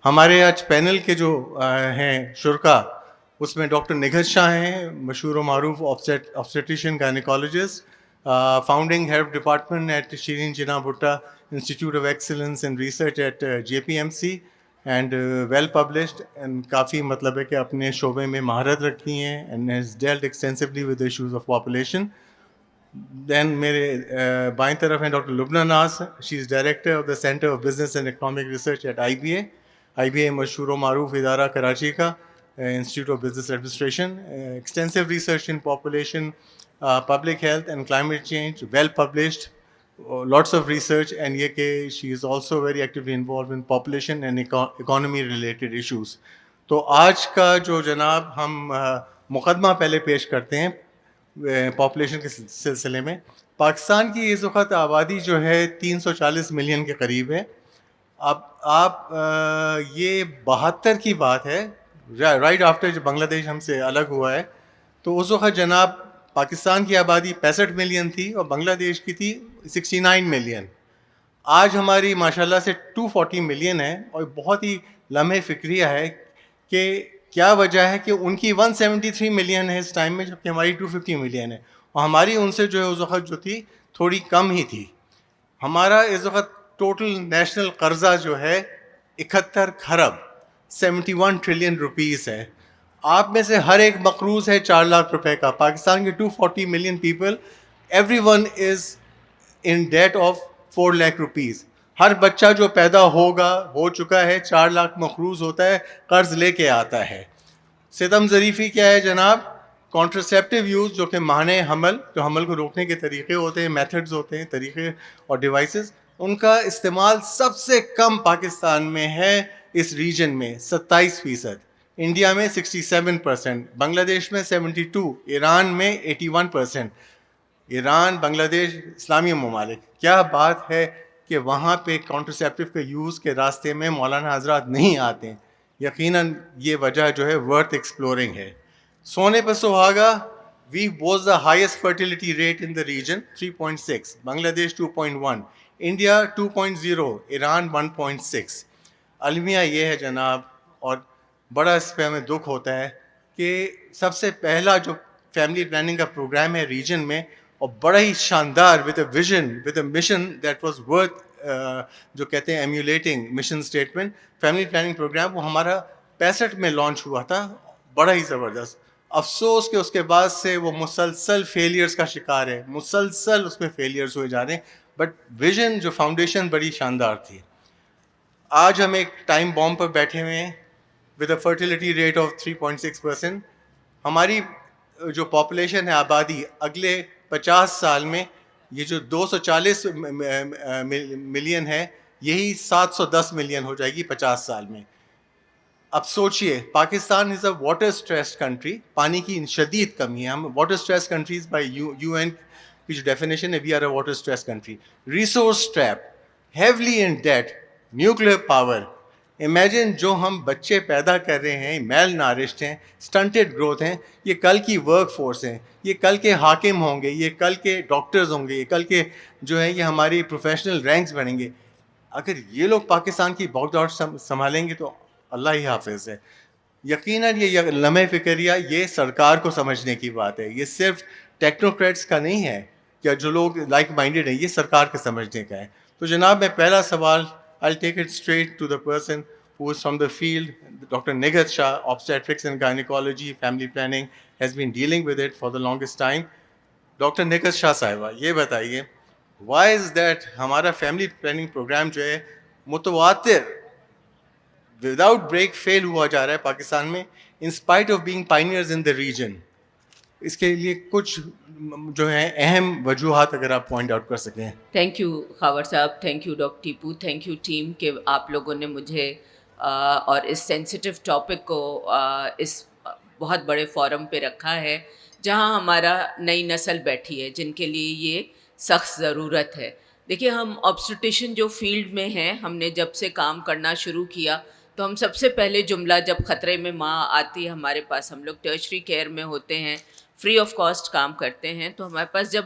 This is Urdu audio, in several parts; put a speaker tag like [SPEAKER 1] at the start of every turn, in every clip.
[SPEAKER 1] ہمارے آج پینل کے جو ہیں شرکا اس میں ڈاکٹر نگہت شاہ ہیں, مشہور و معروف obstetrician gynaecologist, founding head department at Shireen Jinnah Bhutta institute of excellence and research at JPMC, and well published, and کافی مطلب ہے کہ اپنے شعبے میں مہارت رکھتی ہیں, and has dealt extensively with issues of population. Then میرے بائیں طرف ہیں doctor Lubna Naz, she is director of the centre of business and economic research at IBA مشہور و معروف ادارہ کراچی کا, institute of business administration, extensive research in population, public health and climate change, well published, lots of research, and یہ کہ she is also very actively involved in population and economy related issues. تو آج کا جو جناب ہم مقدمہ پہلے پیش کرتے ہیں پاپولیشن کے سلسلے میں. پاکستان کی اس وقت آبادی جو ہے 340 ملین کے قریب ہے. اب آپ یہ 72 کی بات ہے, رائٹ آفٹر جب بنگلہ دیش ہم سے الگ ہوا ہے, تو اس وقت جناب پاکستان کی آبادی 65 ملین تھی اور بنگلہ دیش کی تھی 69 ملین. آج ہماری ماشاءاللہ سے 240 ملین ہے, اور بہت ہی لمحے فکریہ ہے کہ کیا وجہ ہے کہ ان کی 173 ملین ہے اس ٹائم میں, جبکہ ہماری 250 ملین ہے, اور ہماری ان سے جو ہے اس وقت جو تھی تھوڑی کم ہی تھی. ہمارا اس وقت ٹوٹل نیشنل قرضہ جو ہے 71 کھرب 71 ٹریلین روپیز ہے. آپ میں سے ہر ایک مقروض ہے 4 لاکھ روپے کا. پاکستان کے 240 million people, every one is in debt of 4 lakh rupees. ہر بچہ جو پیدا ہو چکا ہے 4 لاکھ مقروض ہوتا ہے, قرض لے کے آتا ہے. ستم ظریفی کیا ہے جناب؟ کانٹرسیپٹیو یوز, جو کہ مانع حمل, جو حمل کو روکنے کے طریقے ہوتے ہیں, میتھڈز ہوتے ہیں, طریقے اور ڈیوائسز, ان کا استعمال سب سے کم پاکستان میں ہے اس ریجن میں 27%, انڈیا میں 67%, بنگلہ دیش میں 72%, ایران میں 81%. ایران, بنگلہ دیش, اسلامی ممالک. کیا بات ہے کہ وہاں پہ کانٹرسیپٹیو کے یوز کے راستے میں مولانا حضرات نہیں آتے. یقیناً یہ وجہ جو ہے ورتھ ایکسپلورنگ ہے. سونے پہ سہاگا, we was the highest fertility rate in the region 3.6, Bangladesh 2.1, India 2.0, Iran 1.6. المیہ یہ ہے جناب, اور بڑا اس پہ ہمیں دکھ ہوتا ہے کہ سب سے پہلا جو فیملی پلاننگ کا پروگرام ہے ریجن میں, اور بڑا ہی شاندار with a vision, with a mission that was worth, جو کہتے ہیں emulating mission statement, family planning programme, وہ ہمارا 65 میں لانچ ہوا تھا, بڑا ہی زبردست. افسوس کہ اس کے بعد سے وہ مسلسل فیلیئرز کا شکار ہے, مسلسل اس میں فیلیئرز ہوئے جا رہے ہیں, بٹ ویژن جو فاؤنڈیشن بڑی شاندار تھی. آج ہم ایک ٹائم بامب پر بیٹھے ہوئے ہیں with a fertility rate of 3.6%. ہماری جو پاپولیشن ہے, آبادی, اگلے 50 سال میں یہ جو 240 ملین ہے, یہی 710 ملین ہو جائے گی 50 سال میں. اب سوچئے, Pakistan is a water stressed country, پانی کی شدید کمی ہے. ہم water stress countries by UN کی جو ڈیفینیشن ہے, we are a water stress country. Resource trap, heavily in debt, nuclear power. Imagine جو ہم بچے پیدا کر رہے ہیں, میل نارشڈ ہیں, سٹنٹڈ گروتھ ہیں, یہ کل کی ورک فورس ہیں, یہ کل کے حاکم ہوں گے, یہ کل کے ڈاکٹرز ہوں گے, یہ کل کے جو ہے یہ ہماری پروفیشنل رینکس بنیں گے. اگر یہ لوگ پاکستان کی بہت دوڑ سنبھالیں گے تو اللہ ہی حافظ ہے. یقیناً یہ لمحے فکریہ یہ سرکار کو سمجھنے کی بات ہے, یہ صرف ٹیکنوکریٹس کا نہیں ہے, یا جو لوگ لائک مائنڈیڈ ہیں, یہ سرکار کے سمجھنے کا ہے. تو جناب میں پہلا سوال, I'll take it straight to the person who is from the field. Dr. Nighat Shah, obstetrics and gynecology, family planning, has been dealing with it for the longest time. Dr. Nighat Shah صاحبہ, یہ بتائیے, why is that ہمارا فیملی پلاننگ پروگرام جو ہے متواتر وداؤٹ بریک فیل ہوا جا رہا ہے پاکستان میں, in spite of being pioneers in the region? اس کے لیے کچھ جو ہیں اہم وجوہات اگر آپ پوائنٹ آؤٹ کر سکیں.
[SPEAKER 2] تھینک یو خاور صاحب, thank you doctor Tipu, thank you team کہ آپ لوگوں نے مجھے اور اس سینسیٹیو ٹاپک کو اس بہت بڑے فورم پہ رکھا ہے, جہاں ہمارا نئی نسل بیٹھی ہے جن کے لیے یہ سخت ضرورت ہے. دیکھیے, ہم آبسٹیٹیشن جو فیلڈ میں ہیں, ہم نے جب سے کام کرنا شروع کیا تو ہم سب سے پہلے جملہ, جب خطرے میں ماں آتی ہے ہمارے پاس, ہم لوگ ٹرشری کیئر میں ہوتے ہیں, فری آف کاسٹ کام کرتے ہیں, تو ہمارے پاس جب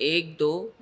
[SPEAKER 2] 1 2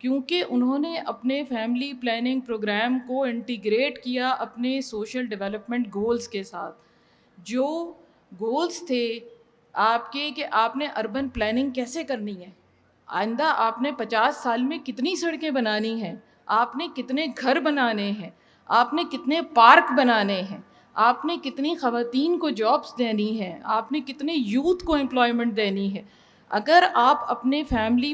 [SPEAKER 3] کیونکہ انہوں نے اپنے فیملی پلاننگ پروگرام کو انٹیگریٹ کیا اپنے سوشل ڈیولپمنٹ گولز کے ساتھ. جو گولز تھے آپ کے کہ آپ نے اربن پلاننگ کیسے کرنی ہے, آئندہ آپ نے 50 سال میں کتنی سڑکیں بنانی ہیں, آپ نے کتنے گھر بنانے ہیں, آپ نے کتنے پارک بنانے ہیں, آپ نے کتنی خواتین کو جابس دینی ہیں, آپ نے کتنے یوتھ کو امپلائمنٹ دینی ہے. اگر آپ اپنے فیملی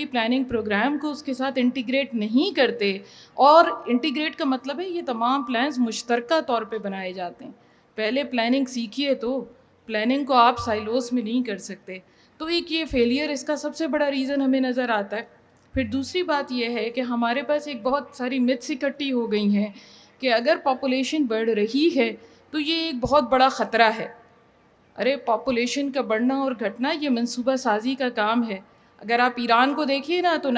[SPEAKER 3] پلاننگ پروگرام کو اس کے ساتھ انٹیگریٹ نہیں کرتے, اور انٹیگریٹ کا مطلب ہے یہ تمام پلانز مشترکہ طور پہ بنائے جاتے ہیں. پہلے پلاننگ سیکھیے, تو پلاننگ کو آپ سائلوز میں نہیں کر سکتے. تو ایک یہ فیلئر اس کا سب سے بڑا ریزن ہمیں نظر آتا ہے. پھر دوسری بات یہ ہے کہ ہمارے پاس ایک بہت ساری متس اکٹھی ہو گئی ہیں کہ اگر پاپولیشن بڑھ رہی ہے تو یہ ایک بہت بڑا خطرہ ہے. ارے پاپولیشن کا بڑھنا اور گھٹنا یہ منصوبہ سازی کا کام ہے. اگر آپ ایران کو دیکھیے نا تو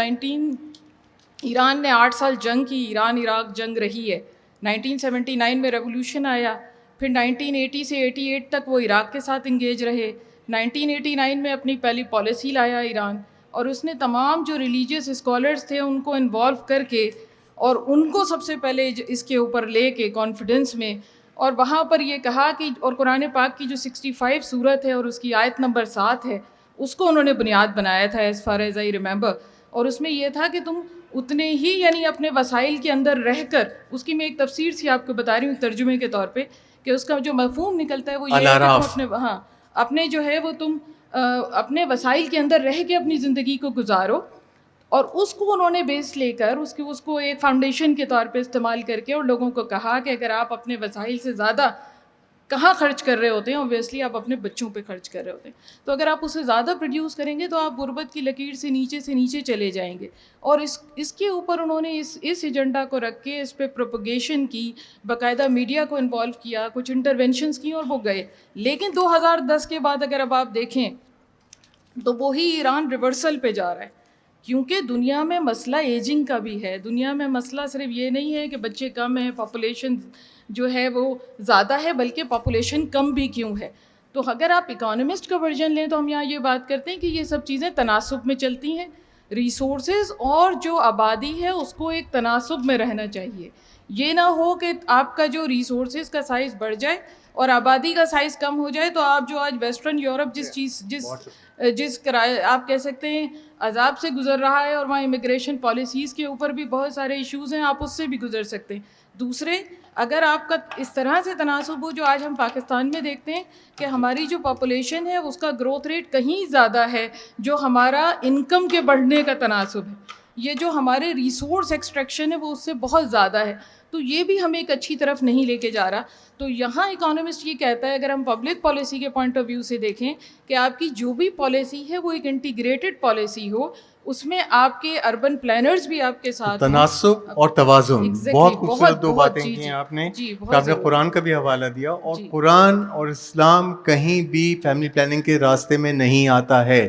[SPEAKER 3] ایران نے 8 سال جنگ کی, ایران عراق جنگ رہی ہے. 1979 میں ریولوشن آیا, پھر 1980 سے 88 تک وہ عراق کے ساتھ انگیج رہے. 1989 میں اپنی پہلی پالیسی لایا ایران, اور اس نے تمام جو ریلیجیس اسکالرز تھے ان کو انوالو کر کے اور ان کو سب سے پہلے اس کے اوپر لے کے کانفیڈنس میں, اور وہاں پر یہ کہا کہ, اور قرآن پاک کی جو 65 سورت ہے اور اس کی آیت نمبر 7 ہے اس کو انہوں نے بنیاد بنایا تھا as far as I remember. اور اس میں یہ تھا کہ تم اتنے ہی یعنی اپنے وسائل کے اندر رہ کر, اس کی میں ایک تفسیر سی آپ کو بتا رہی ہوں ترجمے کے طور پہ, کہ اس کا جو مفہوم نکلتا ہے وہ یہ ہے کہ تم اپنے جو ہے وہ تم اپنے وسائل کے اندر رہ کے اپنی زندگی کو گزارو. اور اس کو انہوں نے بیس لے کر اس کو ایک فاؤنڈیشن کے طور پہ استعمال کر کے اور لوگوں کو کہا کہ اگر آپ اپنے وسائل سے زیادہ کہاں خرچ کر رہے ہوتے ہیں, اوبویسلی آپ اپنے بچوں پہ خرچ کر رہے ہوتے ہیں. تو اگر آپ اسے زیادہ پروڈیوس کریں گے تو آپ غربت کی لکیر سے نیچے چلے جائیں گے. اور اس کے اوپر انہوں نے اس ایجنڈا کو رکھ کے اس پہ پروپگیشن کی, باقاعدہ میڈیا کو انوالو کیا, کچھ انٹرونشنز کی, اور وہ گئے. لیکن 2010 کے بعد اگر اب آپ دیکھیں تو وہی ایران ریورسل پہ جا رہا ہے, کیونکہ دنیا میں مسئلہ ایجنگ کا بھی ہے. دنیا میں مسئلہ صرف یہ نہیں ہے کہ بچے کم ہیں, پاپولیشن جو ہے وہ زیادہ ہے, بلکہ پاپولیشن کم بھی کیوں ہے. تو اگر آپ اکانومسٹ کا ورژن لیں تو ہم یہاں یہ بات کرتے ہیں کہ یہ سب چیزیں تناسب میں چلتی ہیں. ریسورسز اور جو آبادی ہے اس کو ایک تناسب میں رہنا چاہیے. یہ نہ ہو کہ آپ کا جو ریسورسز کا سائز بڑھ جائے اور آبادی کا سائز کم ہو جائے. تو آپ جو آج ویسٹرن یورپ جس آپ کہہ سکتے ہیں عذاب سے گزر رہا ہے, اور وہاں امیگریشن پالیسیز کے اوپر بھی بہت سارے ایشوز ہیں, آپ اس سے بھی گزر سکتے ہیں. دوسرے, اگر آپ کا اس طرح سے تناسب ہو جو آج ہم پاکستان میں دیکھتے ہیں کہ ہماری جو پاپولیشن ہے اس کا گروتھ ریٹ کہیں زیادہ ہے جو ہمارا انکم کے بڑھنے کا تناسب ہے, یہ جو ہمارے ریسورس ایکسٹریکشن ہے وہ اس سے بہت زیادہ ہے. تو یہ بھی ہمیں ایک اچھی طرف نہیں لے کے جا رہا. تو یہاں اکانومسٹ یہ کہتا ہے, اگر ہم پبلک پالیسی کے پوائنٹ آف ویو سے دیکھیں, کہ آپ کی جو بھی پالیسی ہے وہ ایک انٹیگریٹڈ پالیسی ہو, اس میں آپ کے اربن پلانرز بھی آپ کے ساتھ
[SPEAKER 1] تناسب اور توازن. بہت خوبصورت دو باتیں کی ہیں آپ نے. آپ نے قرآن کا بھی حوالہ دیا, اور قرآن اور اسلام کہیں بھی فیملی پلاننگ کے راستے میں نہیں آتا ہے.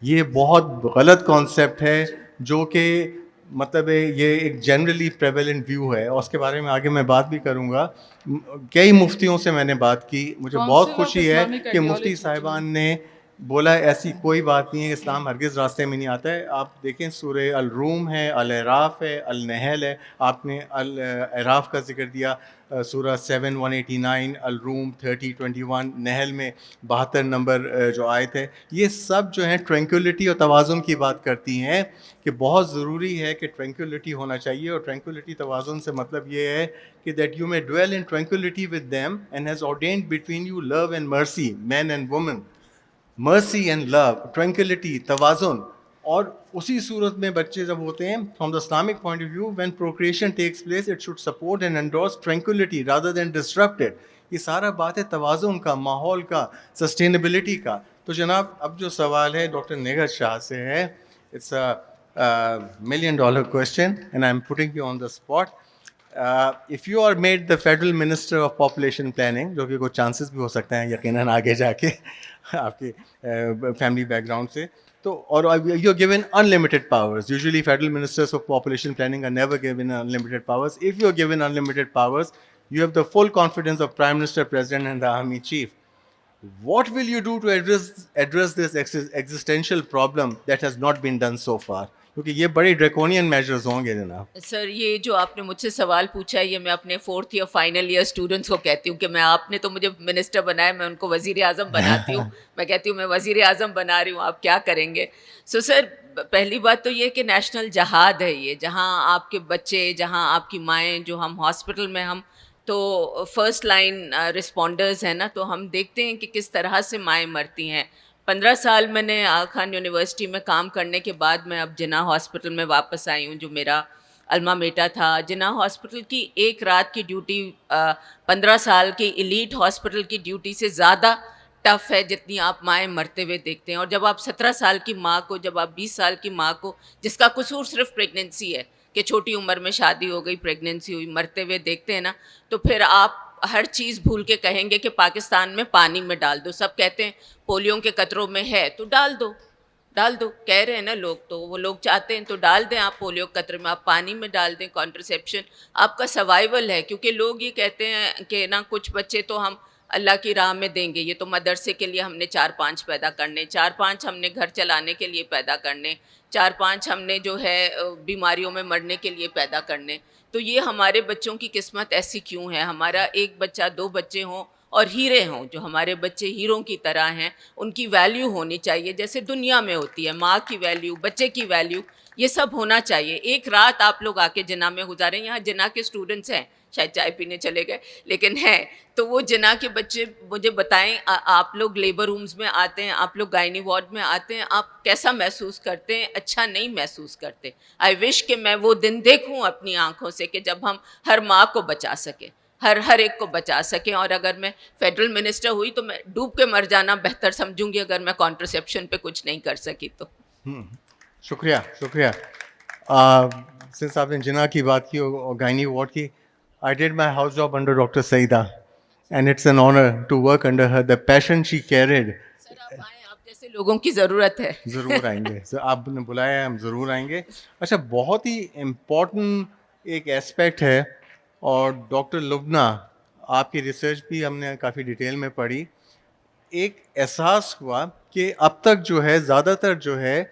[SPEAKER 1] یہ بہت غلط کانسیپٹ ہے جو کہ مطلب یہ ایک جنرلی پریویلنٹ ویو ہے, اور اس کے بارے میں آگے میں بات بھی کروں گا. کئی مفتیوں سے میں نے بات کی, مجھے بہت خوشی ہے کہ مفتی صاحبان نے بولا ایسی کوئی بات نہیں ہے, اسلام ہرگز راستے میں نہیں آتا ہے. آپ دیکھیں سورہ الروم ہے, الاعراف ہے, النحل ہے, آپ نے الاعراف کا ذکر دیا, سورہ 7 189, الروم 30 21, نحل میں 72 نمبر جو آیت ہے. یہ سب جو ہیں ٹرینکولیٹی اور توازن کی بات کرتی ہیں کہ بہت ضروری ہے کہ ٹرینکولیٹی ہونا چاہیے. اور ٹرینکولیٹی توازن سے مطلب یہ ہے کہ that you may dwell in tranquillity with them and has ordained between you love and mercy, men and women, mercy and love, tranquility, توازن. اور اسی صورت میں بچے جب ہوتے ہیں, from the Islamic point of view, when procreation takes place, it should support and endorse tranquility rather than disrupt it. یہ سارا بات ہے توازن کا, ماحول کا, سسٹینیبلٹی کا. تو جناب اب جو سوال ہے ڈاکٹر نگہت شاہ سے ہے, it's a $1 million question and I'm putting you on the spot. If you are made the Federal Minister of Population Planning, جو کہ کوئی چانسز بھی ہو سکتے ہیں یقیناً آگے جا کے آپ کے فیملی بیک گراؤنڈ سے, تو اور you are given unlimited powers. Usually federal ministers of population planning are never given unlimited powers. If you are given unlimited powers, you have the full confidence of Prime Minister, President and the Army Chief. What will you do to address this existential problem that has not been done so far? کیونکہ یہ بڑے ڈریکونین میجرز ہوں گے جناب.
[SPEAKER 2] سر یہ جو آپ نے مجھ سے سوال پوچھا ہے یہ میں اپنے 4th year final year students کو کہتی ہوں کہ میں آپ نے تو مجھے منسٹر بنایا, میں ان کو وزیر اعظم بناتی ہوں. میں کہتی ہوں میں وزیر اعظم بنا رہی ہوں, آپ کیا کریں گے. سو سر پہلی بات تو یہ کہ نیشنل جہاد ہے یہ, جہاں آپ کے بچے, جہاں آپ کی مائیں, جو ہم ہاسپٹل میں ہم تو فرسٹ لائن رسپونڈرز ہیں نا, تو ہم دیکھتے ہیں کہ کس طرح سے مائیں مرتی ہیں. 15 سال میں نے آغا خان یونیورسٹی میں کام کرنے کے بعد میں اب جناح ہاسپٹل میں واپس آئی ہوں, جو میرا الما میٹا تھا. جناح ہاسپٹل کی ایک رات کی ڈیوٹی 15 سال کی ایلیٹ ہاسپٹل کی ڈیوٹی سے زیادہ ٹف ہے جتنی آپ مائیں مرتے ہوئے دیکھتے ہیں. اور جب آپ 17 سال کی ماں کو, جب آپ 20 سال کی ماں کو, جس کا قصور صرف پریگننسی ہے کہ چھوٹی عمر میں شادی ہو گئی, پریگننسی ہوئی, مرتے ہوئے دیکھتے ہیں نا, تو پھر آپ ہر چیز بھول کے کہیں گے کہ پاکستان میں پانی میں ڈال دو. سب کہتے ہیں پولیو کے قطروں میں ہے تو ڈال دو, ڈال دو, کہہ رہے ہیں نا لوگ, تو وہ لوگ چاہتے ہیں تو ڈال دیں آپ پولیو قطرے میں, آپ پانی میں ڈال دیں. کانٹرسیپشن آپ کا سروائیول ہے, کیونکہ لوگ یہ کہتے ہیں کہ نا کچھ بچے تو ہم اللہ کی راہ میں دیں گے, یہ تو مدرسے کے لیے ہم نے 4-5 پیدا کرنے, 4-5 ہم نے گھر چلانے کے لیے پیدا کرنے, 4-5 ہم نے جو ہے بیماریوں میں مرنے کے لیے پیدا کرنے. تو یہ ہمارے بچوں کی قسمت ایسی کیوں ہے؟ ہمارا ایک بچہ 2 بچے ہوں اور ہیرے ہوں, جو ہمارے بچے ہیروں کی طرح ہیں, ان کی ویلیو ہونی چاہیے جیسے دنیا میں ہوتی ہے. ماں کی ویلیو, بچے کی ویلیو, یہ سب ہونا چاہیے. ایک رات آپ لوگ آ کے جناح میں گزاریں, یہاں جناح کے اسٹوڈنٹس ہیں, شاید چائے پینے چلے گئے لیکن ہیں, تو وہ جناح کے بچے مجھے بتائیں, آپ لوگ لیبر رومز میں آتے ہیں, آپ لوگ گائنی وارڈ میں آتے ہیں, آپ کیسا محسوس کرتے ہیں؟ اچھا نہیں محسوس کرتے. آئی وش کہ میں وہ دن دیکھوں اپنی آنکھوں سے کہ جب ہم ہر ماں کو بچا سکیں, ہر ایک کو بچا سکیں. اور اگر میں فیڈرل منسٹر ہوئی تو میں ڈوب کے مر جانا بہتر سمجھوں گی اگر میں کانٹرسیپشن پہ کچھ نہیں کر سکی تو.
[SPEAKER 1] شکریہ شکریہ. سنس آپ نے جناح کی بات کی اور گائنی وارڈ کی, I did my house job under Dr. Saida and it's an honor to work under her. The passion she carried.
[SPEAKER 2] سر آپ آئیں, آپ جیسے لوگوں کی ضرورت ہے.
[SPEAKER 1] ضرور آئیں گے, آپ نے بلایا ہے, ہم ضرور آئیں گے. اچھا, بہت ہی امپورٹنٹ ایک ایسپیکٹ ہے, اور ڈاکٹر لبنہ آپ کی ریسرچ بھی ہم نے کافی ڈیٹیل میں پڑھی. ایک احساس ہوا کہ اب تک جو ہے زیادہ تر جو ہے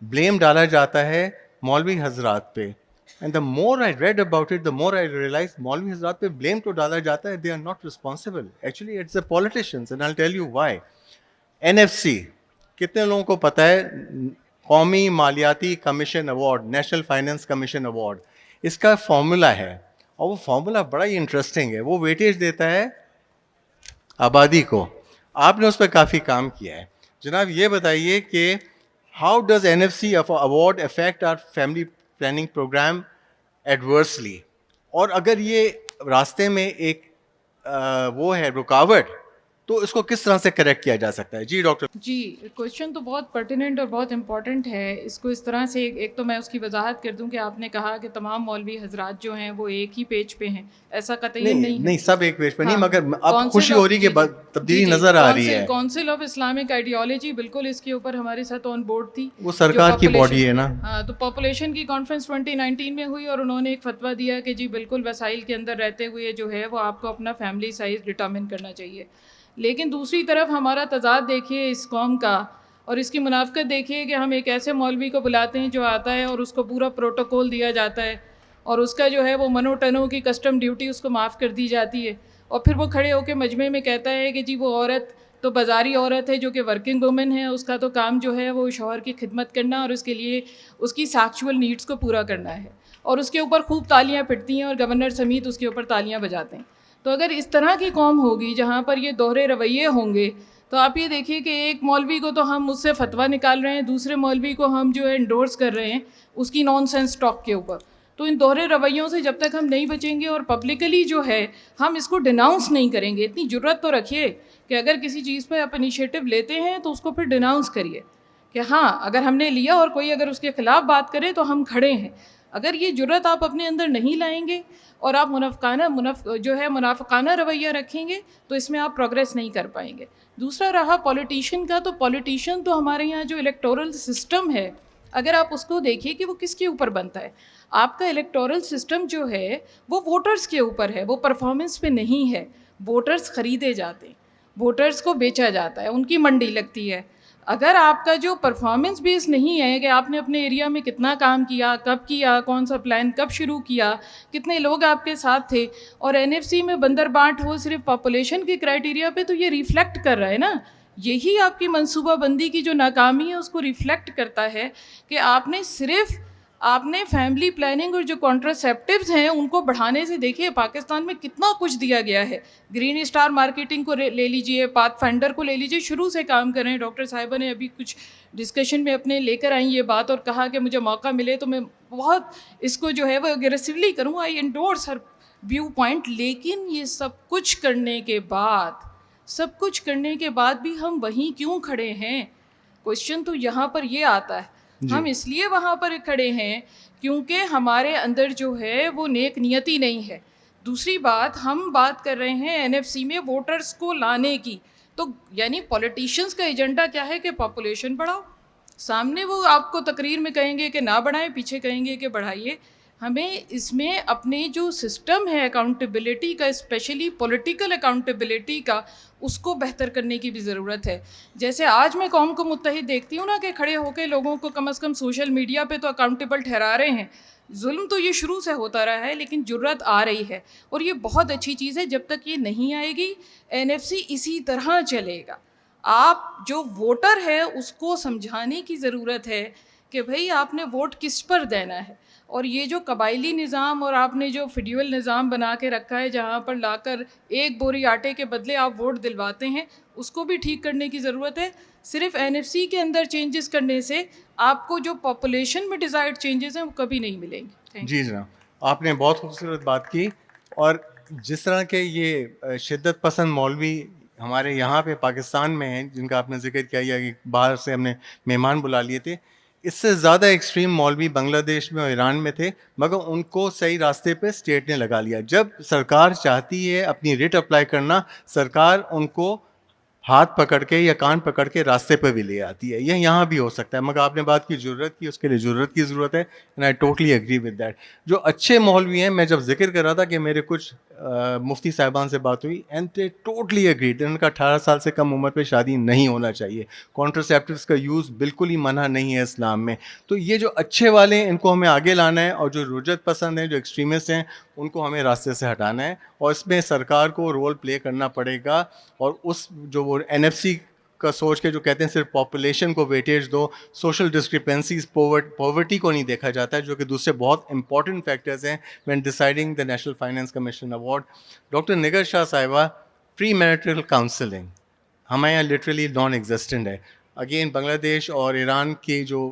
[SPEAKER 1] بلیم ڈالا جاتا ہے مولوی حضرات پہ. And the more I read about it, the more I realized مولوی حضرات پہ blame تو ڈالا جاتا ہے, they are not responsible. Actually, it's the politicians, and I'll tell you why. NFC, کتنے لوگوں کو پتہ ہے, قومی مالیاتی commission award, national finance commission award, اس کا فارمولا ہے, اور وہ فارمولا بڑا ہی انٹرسٹنگ ہے. وہ ویٹیج دیتا ہے آبادی کو. آپ نے اس پہ کافی کام کیا ہے. جناب یہ بتائیے کہ how does NFC award affect our family planning program adversely, اور اگر یہ راستے میں ایک وہ ہے رکاوٹ, تو اس کو کس طرح سے کریکٹ کیا جا سکتا ہے؟ جی ڈاکٹر.
[SPEAKER 3] جی, کویشچن تو بہت پرٹیننٹ اور بہت امپورٹنٹ ہے. اس کو اس طرح سے ایک تو میں اس کی وضاحت کر دوں کہ آپ نے کہا کہ تمام مولوی حضرات جو ہیں وہ ایک ہی پیج پہ ہیں, ایسا قطعی
[SPEAKER 1] نہیں, سب ایک پیج پہ نہیں, مگر اب خوشی ہو رہی کہ تبدیلی نظر آ رہی ہے.
[SPEAKER 3] کونسل آف اسلامک آئیڈیالوجی بالکل اس کے اوپر ہمارے ساتھ آن بورڈ تھی,
[SPEAKER 1] وہ سرکار کی باڈی ہے نا.
[SPEAKER 3] ہاں, تو پاپولیشن کی کانفرنس 2019 میں ہوئی اور انہوں نے ایک فتویٰ دیا کہ جی بالکل وسائل کے اندر رہتے ہوئے جو ہے وہ آپ کو اپنا فیملی سائز ڈٹرمن کرنا چاہیے. لیکن دوسری طرف ہمارا تضاد دیکھیے اس قوم کا, اور اس کی منافقت دیکھیے کہ ہم ایک ایسے مولوی کو بلاتے ہیں جو آتا ہے اور اس کو پورا پروٹوکول دیا جاتا ہے, اور اس کا جو ہے وہ منو ٹنو کی کسٹم ڈیوٹی اس کو معاف کر دی جاتی ہے, اور پھر وہ کھڑے ہو کے مجمع میں کہتا ہے کہ جی وہ عورت تو بازاری عورت ہے جو کہ ورکنگ وومن ہے, اس کا تو کام جو ہے وہ شوہر کی خدمت کرنا اور اس کے لیے اس کی سیکچول نیڈس کو پورا کرنا ہے, اور اس کے اوپر خوب تالیاں پٹتی ہیں اور گورنر سمیت اس کے اوپر تالیاں بجاتے ہیں. تو اگر اس طرح کی قوم ہوگی جہاں پر یہ دوہرے رویے ہوں گے, تو آپ یہ دیکھیے کہ ایک مولوی کو تو ہم اس سے فتویٰ نکال رہے ہیں, دوسرے مولوی کو ہم جو ہے انڈورس کر رہے ہیں اس کی نان سینس ٹاک کے اوپر. تو ان دوہرے رویوں سے جب تک ہم نہیں بچیں گے اور پبلکلی جو ہے ہم اس کو ڈیناؤنس نہیں کریں گے, اتنی جرت تو رکھیے کہ اگر کسی چیز پہ آپ انیشیٹو لیتے ہیں تو اس کو پھر ڈیناؤنس کریے کہ ہاں اگر ہم نے لیا اور کوئی اگر اس کے خلاف بات کرے تو ہم کھڑے ہیں. اگر یہ جرت آپ اپنے اندر نہیں لائیں گے اور آپ منافقانہ رویہ رکھیں گے تو اس میں آپ پروگریس نہیں کر پائیں گے. دوسرا رہا پولیٹیشین کا, تو پولیٹیشین تو ہمارے یہاں جو الیکٹورل سسٹم ہے, اگر آپ اس کو دیکھیے کہ وہ کس کے اوپر بنتا ہے. آپ کا الیکٹورل سسٹم جو ہے وہ ووٹرز کے اوپر ہے, وہ پرفارمنس پہ نہیں ہے. ووٹرز خریدے جاتے ہیں, ووٹرز کو بیچا جاتا ہے, ان کی منڈی لگتی ہے. اگر آپ کا جو پرفارمنس بیس نہیں ہے کہ آپ نے اپنے ایریا میں کتنا کام کیا، کب کیا، کون سا پلان کب شروع کیا، کتنے لوگ آپ کے ساتھ تھے، اور این ایف سی میں بندر بانٹ ہو صرف پاپولیشن کے کرائٹیریا پہ، تو یہ ریفلیکٹ کر رہا ہے نا، یہی آپ کی منصوبہ بندی کی جو ناکامی ہے اس کو ریفلیکٹ کرتا ہے کہ آپ نے فیملی پلاننگ اور جو کانٹراسیپٹیوز ہیں ان کو بڑھانے سے، دیکھیے پاکستان میں کتنا کچھ دیا گیا ہے. گرین اسٹار مارکیٹنگ کو لے لیجئے، پاتھ فائنڈر کو لے لیجئے، شروع سے کام کر رہے ہیں. ڈاکٹر صاحبہ نے ابھی کچھ ڈسکشن میں اپنے لے کر آئیں یہ بات اور کہا کہ مجھے موقع ملے تو میں بہت اس کو جو ہے وہ اگریسولی کروں. آئی انڈورس ہر ویو پوائنٹ. لیکن یہ سب کچھ کرنے کے بعد بھی ہم وہیں کیوں کھڑے ہیں؟ کوشچن تو یہاں پر یہ آتا ہے. ہم اس لیے وہاں پر کھڑے ہیں کیونکہ ہمارے اندر جو ہے وہ نیک نیتی نہیں ہے. دوسری بات، ہم بات کر رہے ہیں این ایف سی میں ووٹرز کو لانے کی، تو یعنی پولیٹیشینز کا ایجنڈا کیا ہے کہ پاپولیشن بڑھاؤ. سامنے وہ آپ کو تقریر میں کہیں گے کہ نہ بڑھائیں، پیچھے کہیں گے کہ بڑھائیے. ہمیں اس میں اپنے جو سسٹم ہے اکاؤنٹیبلٹی کا، اسپیشلی پولیٹیکل اکاؤنٹیبلٹی کا، اس کو بہتر کرنے کی بھی ضرورت ہے. جیسے آج میں قوم کو متحد دیکھتی ہوں نا کہ کھڑے ہو کے لوگوں کو کم از کم سوشل میڈیا پہ تو اکاؤنٹیبل ٹھہرا رہے ہیں. ظلم تو یہ شروع سے ہوتا رہا ہے لیکن جرت آ رہی ہے اور یہ بہت اچھی چیز ہے. جب تک یہ نہیں آئے گی این ایف سی اسی طرح چلے گا. آپ جو ووٹر ہے اس کو سمجھانے کی ضرورت ہے کہ بھئی آپ نے ووٹ کس پر دینا ہے. اور یہ جو قبائلی نظام اور آپ نے جو فیڈیول نظام بنا کے رکھا ہے جہاں پر لا کر ایک بوری آٹے کے بدلے آپ ووٹ دلواتے ہیں، اس کو بھی ٹھیک کرنے کی ضرورت ہے. صرف این ایف سی کے اندر چینجز کرنے سے آپ کو جو پاپولیشن میں ڈیزائرڈ چینجز ہیں وہ کبھی نہیں ملیں گے.
[SPEAKER 1] جی جناب، آپ نے بہت خوبصورت بات کی. اور جس طرح کے یہ شدت پسند مولوی ہمارے یہاں پہ پاکستان میں ہیں جن کا آپ نے ذکر کیا، یا کہ باہر سے ہم نے مہمان بلا لیے تھے، اس سے زیادہ ایکسٹریم مولوی بنگلہ دیش میں اور ایران میں تھے، مگر ان کو صحیح راستے پہ اسٹیٹ نے لگا لیا. جب سرکار چاہتی ہے اپنی ریٹ اپلائی کرنا، سرکار ان کو ہاتھ پکڑ کے یا کان پکڑ کے راستے پہ بھی لے آتی ہے. یہ یہاں بھی ہو سکتا ہے، مگر آپ نے بات کی ضرورت کی، اس کے لیے ضرورت کی ضرورت ہے. And I totally agree with that. جو اچھے مولوی ہیں، میں جب ذکر کر رہا تھا کہ میرے کچھ مفتی صاحبان سے بات ہوئی، اینڈ دے ٹوٹلی اگریڈ. ان کا 18 سال سے کم عمر پہ شادی نہیں ہونا چاہیے. کانٹراسیپٹیوس کا یوز بالکل ہی منع نہیں ہے اسلام میں. تو یہ جو اچھے والے ہیں ان کو ہمیں آگے لانا ہے، اور جو رجت پسند ہیں، جو ایکسٹریمسٹ ہیں، ان کو ہمیں راستے سے ہٹانا ہے. اور اس میں سرکار کو رول پلے کرنا پڑے گا. اور اس جو وہ این ایف سی کا سوچ کے جو کہتے ہیں صرف پاپولیشن کو ویٹیج دو، سوشل ڈسکرپنسیز، پاورٹی کو نہیں دیکھا جاتا ہے، جو کہ دوسرے بہت امپورٹنٹ فیکٹرز ہیں when deciding the National Finance Commission Award. Doctor Nigar Shah صاحبہ، پری میرٹل کاؤنسلنگ ہمارے یہاں لٹرلی نان ایگزسٹنٹ ہے. اگین بنگلہ دیش اور ایران کی جو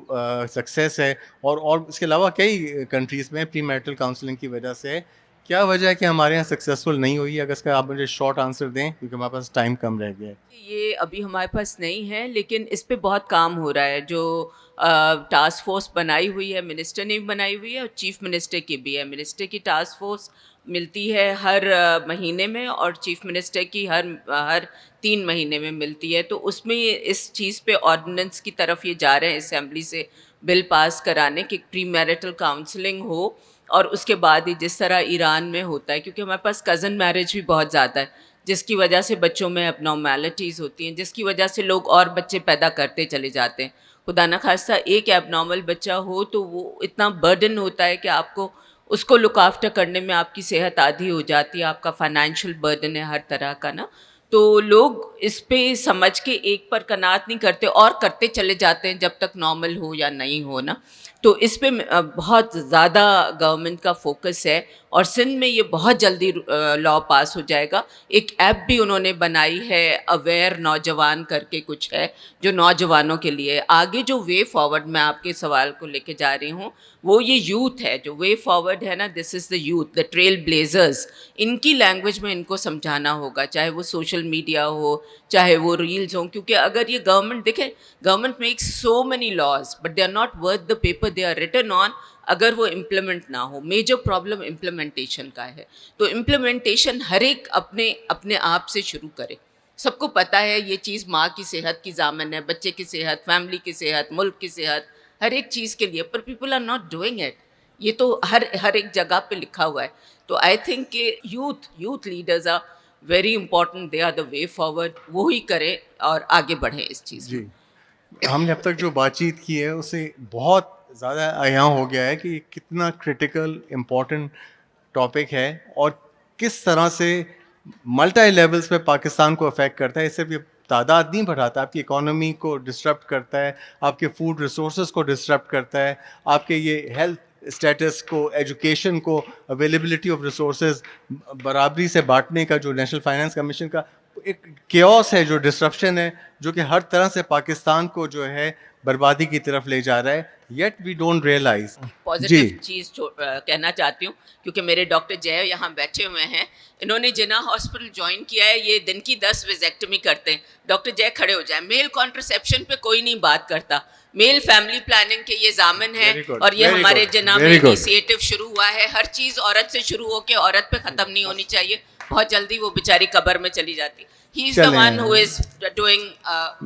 [SPEAKER 1] سکسیس ہے، اور اس کے علاوہ کئی کنٹریز میں پری میرٹل کاؤنسلنگ کی وجہ سے، کیا وجہ ہے کہ ہمارے یہاں سکسیزفل نہیں ہوئی؟ اگر اس کا آپ مجھے شارٹ آنسر دیں کیونکہ ہمارے پاس ٹائم کم رہ گیا ہے.
[SPEAKER 2] یہ ابھی ہمارے پاس نہیں ہے، لیکن اس پہ بہت کام ہو رہا ہے. جو ٹاسک فورس بنائی ہوئی ہے، منسٹر نے بھی بنائی ہوئی ہے اور چیف منسٹر کی بھی ہے. منسٹر کی ٹاسک فورس ملتی ہے ہر مہینے میں اور چیف منسٹر کی ہر 3 مہینے میں ملتی ہے. تو اس میں اس چیز پہ آرڈیننس کی طرف یہ جا رہے ہیں اسمبلی سے بل پاس کرانے کہ پری میرٹل کاؤنسلنگ ہو. اور اس کے بعد ہی جس طرح ایران میں ہوتا ہے، کیونکہ ہمارے پاس کزن میرج بھی بہت زیادہ ہے، جس کی وجہ سے بچوں میں ابنارمیلٹیز ہوتی ہیں، جس کی وجہ سے لوگ اور بچے پیدا کرتے چلے جاتے ہیں. خدا نخواستہ ایک ایب نارمل بچہ ہو تو وہ اتنا برڈن ہوتا ہے کہ آپ کو اس کو لک آفٹر کرنے میں آپ کی صحت آدھی ہو جاتی ہے، آپ کا فائنینشیل برڈن ہے ہر طرح کا نا. تو لوگ اس پہ سمجھ کے ایک پر قناعت نہیں کرتے اور کرتے چلے جاتے ہیں جب تک نارمل ہو یا نہیں ہو نا. تو اس پہ بہت زیادہ گورنمنٹ کا فوکس ہے، اور سندھ میں یہ بہت جلدی لا پاس ہو جائے گا. ایک ایپ بھی انہوں نے بنائی ہے، اویئر نوجوان کر کے کچھ ہے، جو نوجوانوں کے لیے. آگے جو وے فارورڈ میں آپ کے سوال کو لے کے جا رہی ہوں وہ یہ یوتھ ہے. جو وے فارورڈ ہے نا، دس از دا یوتھ، دا ٹریل بلیزرز. ان کی لینگویج میں ان کو سمجھانا ہوگا، چاہے وہ سوشل میڈیا ہو، چاہے وہ ریلز ہوں. کیونکہ اگر یہ گورنمنٹ دیکھیں، government makes so many laws but they are not worth the paper they are written on. اگر وہ امپلیمنٹ نہ ہو، میجر پرابلم امپلیمنٹیشن کا ہے. تو امپلیمنٹیشن ہر ایک اپنے آپ سے شروع کرے. سب کو پتہ ہے یہ چیز ماں کی صحت کی ضامن ہے، بچے کی صحت، فیملی کی صحت، ملک کی صحت، ہر ایک چیز کے لیے. پر people are not doing it. یہ تو ہر ایک جگہ پہ لکھا ہوا ہے. تو آئی تھنک کہ youth leaders are very important, they are the way forward. وہی کریں اور آگے بڑھیں اس چیز میں.
[SPEAKER 1] جی ہم نے اب تک جو بات چیت کی ہے اس سے بہت زیادہ عیاں ہو گیا ہے کہ یہ کتنا کرٹیکل امپورٹنٹ ٹاپک ہے اور کس طرح سے ملٹی لیولز پہ پاکستان کو افیکٹ کرتا ہے. اس صرف یہ تعداد نہیں بڑھاتا, آپ کی اکانومی کو ڈسٹرپٹ کرتا ہے, آپ کے فوڈ ریسورسز کو ڈسٹرپٹ کرتا ہے, آپ کے یہ ہیلتھ اسٹیٹس کو, ایجوکیشن کو, اویلیبلٹی آف ریسورسز برابری سے بانٹنے کا جو نیشنل فائنانس کمیشن کا ایک کیوس ہے, جو ڈسرپشن ہے, جو کہ ہر طرح سے پاکستان کو جو ہے بربادی کی طرف لے جا رہا ہے. Yet we don't realise.
[SPEAKER 2] Positive چیز کہنا چاہتی ہوں کیونکہ میرے ڈاکٹر جے یہاں بیٹھے ہوئے ہیں, انہوں نے جناح ہاسپٹل جوائن کیا ہے, یہ دن کی 10 ویزیکٹمی کرتے ہیں. ڈاکٹر جے کھڑے ہو جائیں. میل کانٹرسیپشن پہ کوئی نہیں بات کرتا, میل فیملی پلاننگ کے یہ ضامن ہے اور یہ ہمارے جناح میں انیشیٹو شروع ہوا ہے. ہر چیز عورت سے شروع ہو کے عورت پہ ختم نہیں ہونی چاہیے, بہت جلدی وہ بیچاری قبر میں چلی جاتی. He is the one who is doing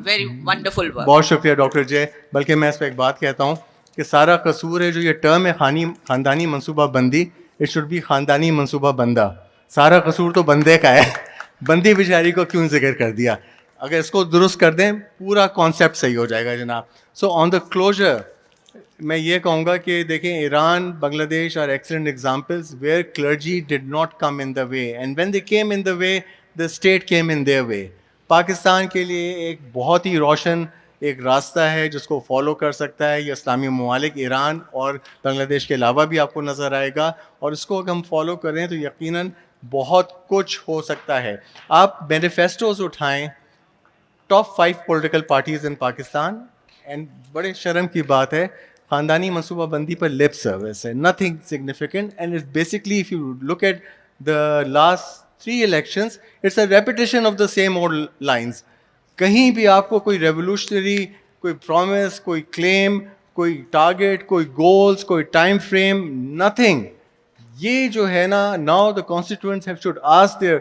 [SPEAKER 2] very wonderful work.
[SPEAKER 1] بہت شکریہ ڈاکٹر جے. بلکہ میں اس پہ ایک بات کہتا ہوں کہ سارا قصور ہے جو یہ ٹرم ہے خاندانی منصوبہ بندی, اٹ شوڈ بی خاندانی منصوبہ بندہ. سارا قصور تو بندے کا ہے, بندی بیچاری کو کیوں ذکر کر دیا. اگر اس کو درست کر دیں پورا کانسیپٹ صحیح ہو جائے گا جناب. سو آن دا کلوجر میں یہ کہوں گا کہ دیکھیں Iran, Bangladesh are excellent examples where clergy did not come in the way, and when they came in the way the state came in their way. Pakistan کے لیے ایک بہت ہی روشن ایک راستہ ہے جس کو فالو کر سکتا ہے یہ اسلامی ممالک, ایران اور بنگلہ دیش کے علاوہ بھی آپ کو نظر آئے گا, اور اس کو اگر ہم فالو کریں تو یقیناً بہت کچھ ہو سکتا ہے. آپ مینیفیسٹوز اٹھائیں, top 5 political parties in Pakistan, and بڑے شرم کی بات ہے خاندانی منصوبہ بندی پر لپ سروس ہے, nothing significant. And it's basically if you look at the last 3 elections, it's a repetition of the same old lines. کہیں بھی آپ کو کوئی ریولیوشنری, کوئی پرومس, کوئی کلیم, کوئی ٹارگیٹ, کوئی گولز, کوئی ٹائم فریم, نتھنگ. یہ جو ہے نا, now the constituents have should ask their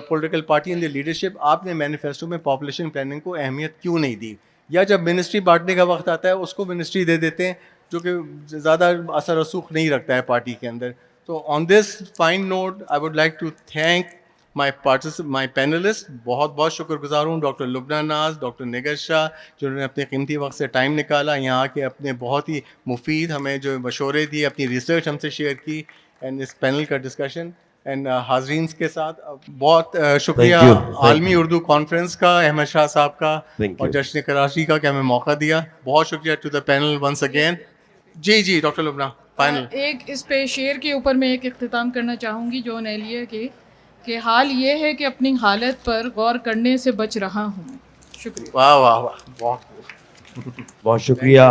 [SPEAKER 1] political party and their leadership, آپ نے مینیفیسٹو میں پاپولیشن پلاننگ کو اہمیت کیوں نہیں دی, یا جب منسٹری بانٹنے کا وقت آتا ہے اس کو منسٹری دے دیتے ہیں جو کہ زیادہ اثر رسوخ نہیں رکھتا ہے پارٹی کے اندر. So on this fine note, I would like to thank my panelists. بہت بہت شکر گزار ہوں ڈاکٹر لبنہ ناز, ڈاکٹر نگر شاہ, جنہوں نے اپنے قیمتی وقت سے ٹائم نکالا یہاں کے اپنے بہت ہی مفید ہمیں جو مشورے دیے, اپنی ریسرچ ہم سے شیئر کی, اینڈ اس پینل کا ڈسکشن. اینڈ حاضرین کے ساتھ بہت شکریہ عالمی اردو کانفرنس کا, احمد شاہ صاحب کا, اور جشن کراچی کا کہ ہمیں موقع دیا. بہت شکریہ to the panel once again. جی ڈاکٹر لبنہ فائنل.
[SPEAKER 3] ایک اس پہ شعر کے اوپر میں ایک اختتام کرنا چاہوں گی جون ایلیہ کے, کہ حال یہ ہے کہ اپنی حالت پر غور کرنے سے بچ رہا ہوں. شکریہ.
[SPEAKER 1] واہ واہ واہ, بہت
[SPEAKER 4] بہت شکریہ.